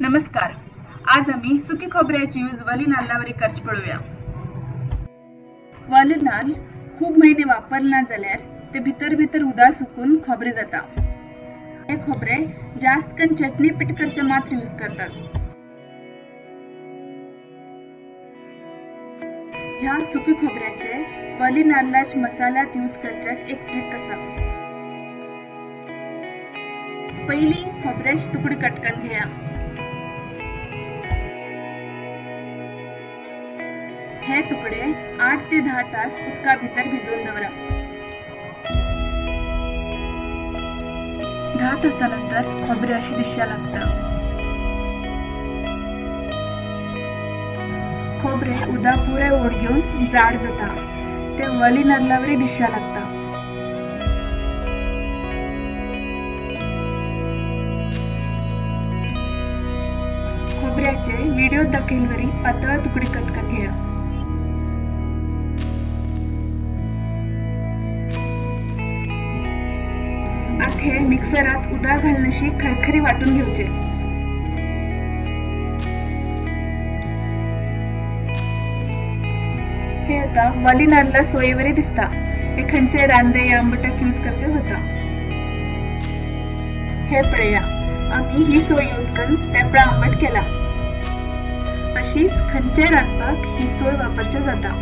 नमस्कार. आज आम्ही सुकी खोबऱ्याची यूज वली नाल्लावरी करची पळोवया. वली नाल्ल खूप महिने वापरला जाल्यार ते भितर उदक सुकून खोबरे जाता. हे खोबरे जास्त करून चटणी पीठ करचे मात्र यूज करतात. ह्या सुकी खोबऱ्याचे वली नाल्लाच्या मसाल्यात यूज करच्याक एक ट्रिक आसा. पहिली खोबऱ्याची तुकडी कटकन घेया. हे तुकडे 8 ते 10 तास उदका भितर भिजवून दवरा. 10 तासानंतर खोबरे अशी दिसया लागता. खोबरे उदा पुरे ओढ घेऊन जाड जाता. ते वली नाल्लावरी दिसया लागता. खोबऱ्याचे व्हिडिओ दाखयलवरी पातळ तुकडी कटकन घेया. हे मिक्सरात उदा घालनशी खरखरी वाटून घेवचे. हे आता वली नाल्ला सोयेवरी दिसता. हे खंयचे रांदे या आंबटाक यूज करचे जाता. हे पळया, आम्ही ही सोय यूज करून तेपळा आंबट केला. अशीच खंयचे रांदपाक ही सोय वापरचे जाता.